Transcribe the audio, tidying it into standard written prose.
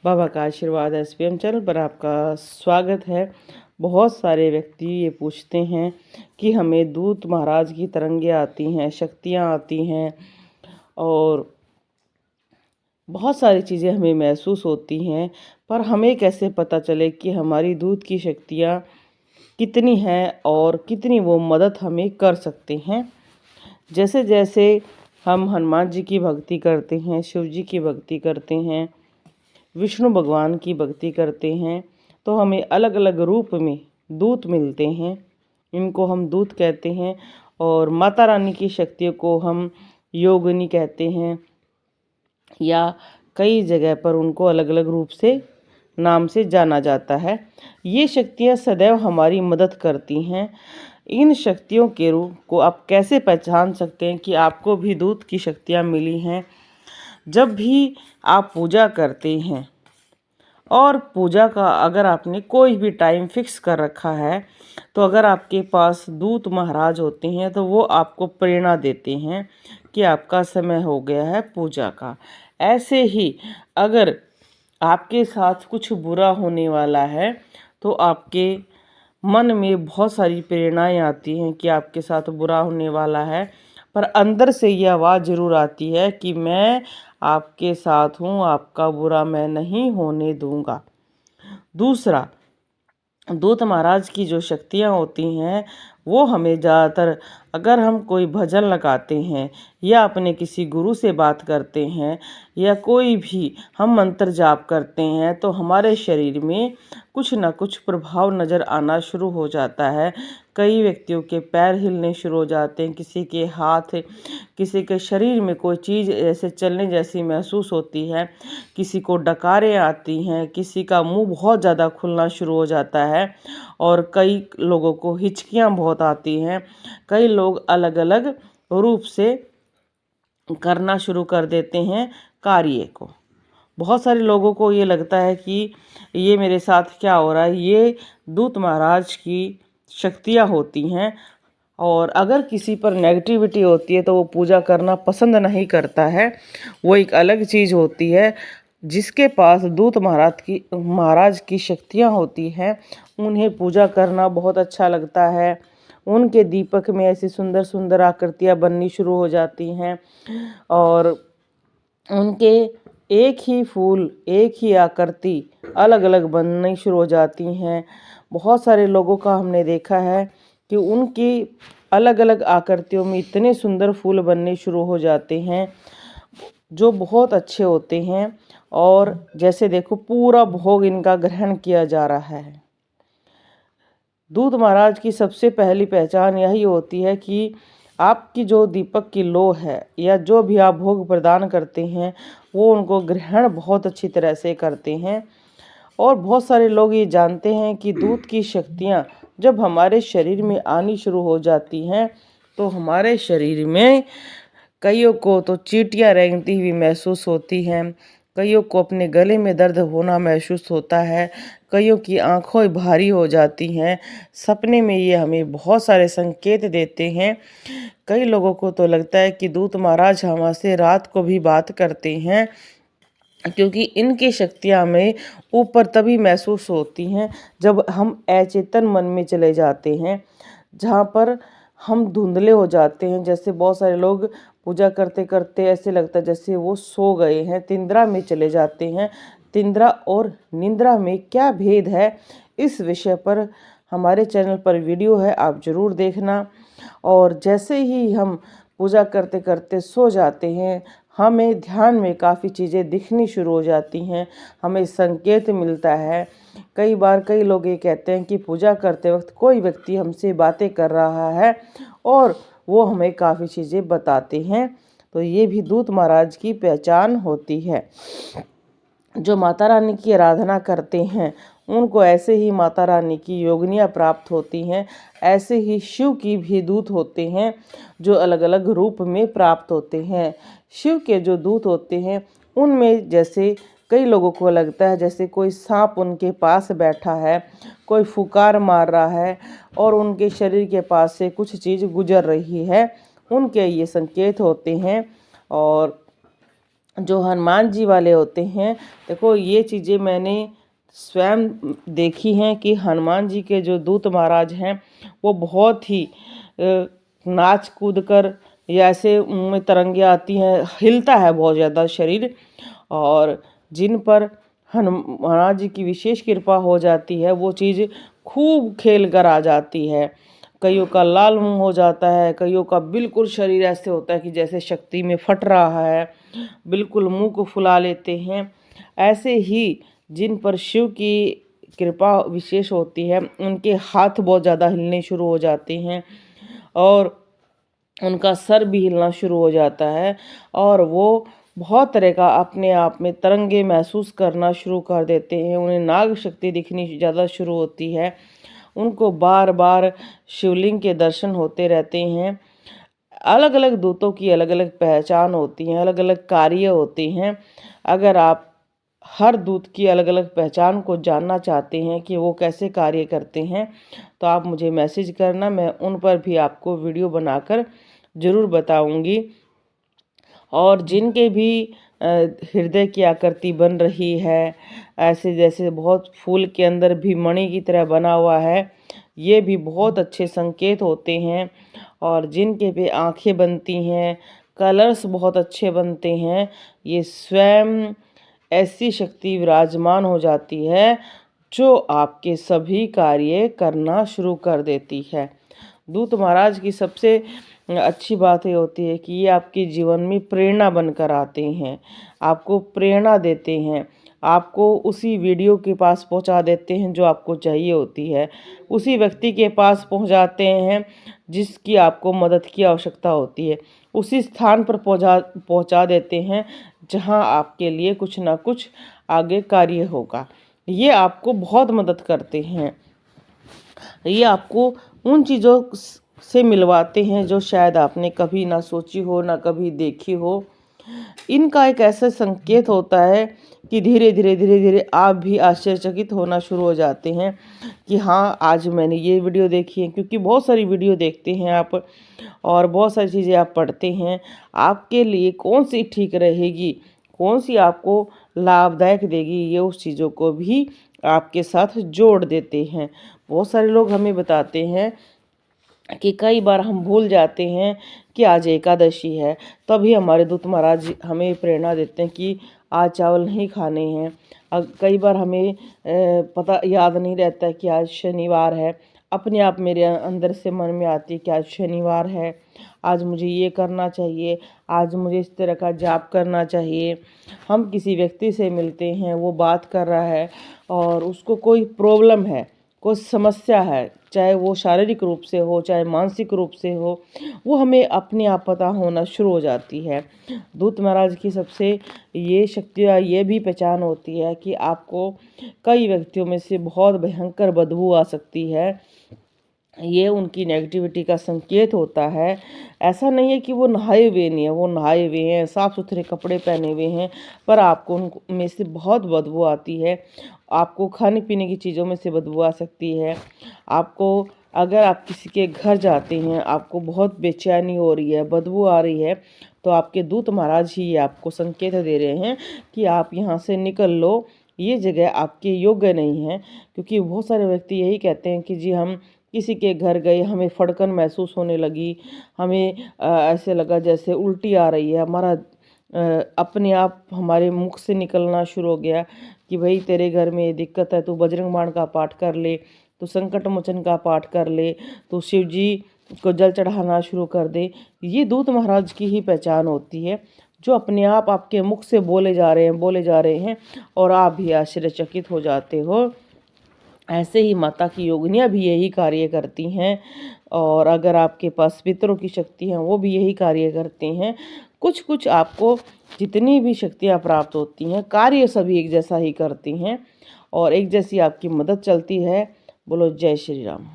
बाबा का आशीर्वाद SPM channel पर आपका स्वागत है। बहुत सारे व्यक्ति ये पूछते हैं कि हमें दूत महाराज की तरंगे आती हैं, शक्तियाँ आती हैं और बहुत सारी चीज़ें हमें महसूस होती हैं, पर हमें कैसे पता चले कि हमारी दूत की शक्तियाँ कितनी हैं और कितनी वो मदद हमें कर सकते हैं। जैसे जैसे हम हनुमान जी की भक्ति करते हैं, शिव जी की भक्ति करते हैं, विष्णु भगवान की भक्ति करते हैं, तो हमें अलग अलग रूप में दूत मिलते हैं। इनको हम दूत कहते हैं और माता रानी की शक्तियों को हम योगिनी कहते हैं, या कई जगह पर उनको अलग अलग रूप से नाम से जाना जाता है। ये शक्तियाँ सदैव हमारी मदद करती हैं। इन शक्तियों के रूप को आप कैसे पहचान सकते हैं कि आपको भी दूत की शक्तियाँ मिली हैं? जब भी आप पूजा करते हैं और पूजा का अगर आपने कोई भी टाइम फिक्स कर रखा है, तो अगर आपके पास दूत महाराज होते हैं तो वो आपको प्रेरणा देते हैं कि आपका समय हो गया है पूजा का। ऐसे ही अगर आपके साथ कुछ बुरा होने वाला है तो आपके मन में बहुत सारी प्रेरणाएं आती हैं कि आपके साथ बुरा होने वाला है, पर अंदर से ये आवाज़ ज़रूर आती है कि मैं आपके साथ हूँ, आपका बुरा मैं नहीं होने दूंगा। दूसरा, दूत महाराज की जो शक्तियाँ होती हैं वो हमें ज़्यादातर, अगर हम कोई भजन लगाते हैं या अपने किसी गुरु से बात करते हैं या कोई भी हम मंत्र जाप करते हैं, तो हमारे शरीर में कुछ ना कुछ प्रभाव नज़र आना शुरू हो जाता है। कई व्यक्तियों के पैर हिलने शुरू हो जाते हैं, किसी के हाथ, किसी के शरीर में कोई चीज़ ऐसे चलने जैसी महसूस होती है, किसी को डकारें आती हैं, किसी का मुंह बहुत ज़्यादा खुलना शुरू हो जाता है और कई लोगों को हिचकियाँ बहुत आती हैं। कई लोग अलग अलग रूप से करना शुरू कर देते हैं कार्य को। बहुत सारे लोगों को ये लगता है कि ये मेरे साथ क्या हो रहा है, ये दूत महाराज की शक्तियाँ होती हैं। और अगर किसी पर नेगेटिविटी होती है तो वो पूजा करना पसंद नहीं करता है, वो एक अलग चीज़ होती है। जिसके पास दूत महाराज की शक्तियाँ होती हैं, उन्हें पूजा करना बहुत अच्छा लगता है। उनके दीपक में ऐसी सुंदर सुंदर आकृतियाँ बननी शुरू हो जाती हैं और उनके एक ही फूल, एक ही आकृति अलग अलग बननी शुरू हो जाती हैं। बहुत सारे लोगों का हमने देखा है कि उनकी अलग अलग आकृतियों में इतने सुंदर फूल बनने शुरू हो जाते हैं जो बहुत अच्छे होते हैं। और जैसे देखो, पूरा भोग इनका ग्रहण किया जा रहा है। दूत महाराज की सबसे पहली पहचान यही होती है कि आपकी जो दीपक की लो है या जो भी आप भोग प्रदान करते हैं, वो उनको ग्रहण बहुत अच्छी तरह से करते हैं। और बहुत सारे लोग ये जानते हैं कि दूत की शक्तियाँ जब हमारे शरीर में आनी शुरू हो जाती हैं, तो हमारे शरीर में कईयों को तो चींटियाँ रेंगती हुई महसूस होती हैं, कईयों को अपने गले में दर्द होना महसूस होता है, कईयों की आंखों भारी हो जाती हैं। सपने में ये हमें बहुत सारे संकेत देते हैं। कई लोगों को तो लगता है कि दूत महाराज हमसे रात को भी बात करते हैं, क्योंकि इनकी शक्तियाँ हमें ऊपर तभी महसूस होती हैं जब हम अचेतन मन में चले जाते हैं, जहाँ पर हम धुंधले हो जाते हैं। जैसे बहुत सारे लोग पूजा करते करते ऐसे लगता है जैसे वो सो गए हैं, तिंद्रा में चले जाते हैं। तिंद्रा और निंद्रा में क्या भेद है, इस विषय पर हमारे चैनल पर वीडियो है, आप ज़रूर देखना। और जैसे ही हम पूजा करते करते सो जाते हैं, हमें ध्यान में काफ़ी चीज़ें दिखनी शुरू हो जाती हैं, हमें संकेत मिलता है। कई बार कई लोग ये कहते हैं कि पूजा करते वक्त कोई व्यक्ति हमसे बातें कर रहा है और वो हमें काफ़ी चीज़ें बताते हैं, तो ये भी दूत महाराज की पहचान होती है। जो माता रानी की आराधना करते हैं उनको ऐसे ही माता रानी की योगनियाँ प्राप्त होती हैं। ऐसे ही शिव की भी दूत होते हैं जो अलग अलग रूप में प्राप्त होते हैं। शिव के जो दूत होते हैं उनमें जैसे कई लोगों को लगता है जैसे कोई सांप उनके पास बैठा है, कोई फुकार मार रहा है और उनके शरीर के पास से कुछ चीज़ गुजर रही है, उनके ये संकेत होते हैं। और जो हनुमान जी वाले होते हैं, देखो ये चीज़ें मैंने स्वयं देखी हैं कि हनुमान जी के जो दूत महाराज हैं वो बहुत ही नाच कूद कर या ऐसे उनमें तरंगे आती हैं, हिलता है बहुत ज़्यादा शरीर। और जिन पर हनुमान जी की विशेष कृपा हो जाती है वो चीज़ खूब खेल कर आ जाती है। कईयों का लाल मुंह हो जाता है, कईयों का बिल्कुल शरीर ऐसे होता है कि जैसे शक्ति में फट रहा है, बिल्कुल मुंह को फुला लेते हैं। ऐसे ही जिन पर शिव की कृपा विशेष होती है उनके हाथ बहुत ज़्यादा हिलने शुरू हो जाते हैं और उनका सर भी हिलना शुरू हो जाता है और वो बहुत तरह का अपने आप में तरंगे महसूस करना शुरू कर देते हैं। उन्हें नाग शक्ति दिखनी ज़्यादा शुरू होती है। उनको बार बार शिवलिंग के दर्शन होते रहते हैं। अलग अलग दूतों की अलग अलग पहचान होती हैं, अलग अलग कार्य होते हैं। अगर आप हर दूत की अलग अलग पहचान को जानना चाहते हैं कि वो कैसे कार्य करते हैं तो आप मुझे मैसेज करना, मैं उन पर भी आपको वीडियो बनाकर ज़रूर बताऊंगी। और जिनके भी हृदय की आकृति बन रही है, ऐसे जैसे बहुत फूल के अंदर भी मणि की तरह बना हुआ है, ये भी बहुत अच्छे संकेत होते हैं। और जिनके भी आंखें बनती हैं, कलर्स बहुत अच्छे बनते हैं, ये स्वयं ऐसी शक्ति विराजमान हो जाती है जो आपके सभी कार्य करना शुरू कर देती है। दूत महाराज की सबसे अच्छी बात ये होती है कि ये आपके जीवन में प्रेरणा बनकर आते हैं, आपको प्रेरणा देते हैं, आपको उसी वीडियो के पास पहुंचा देते हैं जो आपको चाहिए होती है, उसी व्यक्ति के पास पहुंचाते हैं जिसकी आपको मदद की आवश्यकता होती है, उसी स्थान पर पहुंचा देते हैं जहां आपके लिए कुछ ना कुछ आगे कार्य होगा। ये आपको बहुत मदद करते हैं। ये आपको उन चीज़ों से मिलवाते हैं जो शायद आपने कभी ना सोची हो, ना कभी देखी हो। इनका एक ऐसा संकेत होता है कि धीरे धीरे आप भी आश्चर्यचकित होना शुरू हो जाते हैं कि हाँ, आज मैंने ये वीडियो देखी है। क्योंकि बहुत सारी वीडियो देखते हैं आप और बहुत सारी चीज़ें आप पढ़ते हैं, आपके लिए कौन सी ठीक रहेगी, कौन सी आपको लाभदायक देगी, ये उस चीज़ों को भी आपके साथ जोड़ देते हैं। बहुत सारे लोग हमें बताते हैं कि कई बार हम भूल जाते हैं कि आज एकादशी है, तभी हमारे दूत महाराज हमें प्रेरणा देते हैं कि आज चावल नहीं खाने हैं। कई बार हमें पता याद नहीं रहता है कि आज शनिवार है, अपने आप मेरे अंदर से मन में आती है कि आज शनिवार है, आज मुझे ये करना चाहिए, आज मुझे इस तरह का जाप करना चाहिए। हम किसी व्यक्ति से मिलते हैं, वो बात कर रहा है और उसको कोई प्रॉब्लम है, कोई समस्या है, चाहे वो शारीरिक रूप से हो चाहे मानसिक रूप से हो, वो हमें अपने आप पता होना शुरू हो जाती है। दूत महाराज की सबसे ये शक्तियाँ ये भी पहचान होती है कि आपको कई व्यक्तियों में से बहुत भयंकर बदबू आ सकती है, ये उनकी नेगेटिविटी का संकेत होता है। ऐसा नहीं है कि वो नहाए हुए नहीं है, वो नहाए हुए हैं, साफ़ सुथरे कपड़े पहने हुए हैं, पर आपको उनमें से बहुत बदबू आती है। आपको खाने पीने की चीज़ों में से बदबू आ सकती है। आपको अगर आप किसी के घर जाते हैं, आपको बहुत बेचैनी हो रही है, बदबू आ रही है, तो आपके दूत महाराज ही आपको संकेत दे रहे हैं कि आप यहाँ से निकल लो, ये जगह आपके योग्य नहीं है। क्योंकि बहुत सारे व्यक्ति यही कहते हैं कि जी हम किसी के घर गए, हमें फड़कन महसूस होने लगी, हमें ऐसे लगा जैसे उल्टी आ रही है, हमारा अपने आप हमारे मुख से निकलना शुरू हो गया कि भाई तेरे घर में ये दिक्कत है, तू बजरंग बाण का पाठ कर ले, तू संकट मोचन का पाठ कर ले, तू शिव जी को जल चढ़ाना शुरू कर दे। ये दूत महाराज की ही पहचान होती है जो अपने आप आपके मुख से बोले जा रहे हैं और आप भी आश्चर्यचकित हो जाते हो। ऐसे ही माता की योगिनियाँ भी यही कार्य करती हैं और अगर आपके पास पितरों की शक्ति है वो भी यही कार्य करते हैं। कुछ कुछ आपको जितनी भी शक्तियाँ प्राप्त होती हैं, कार्य सभी एक जैसा ही करती हैं और एक जैसी आपकी मदद चलती है। बोलो जय श्री राम।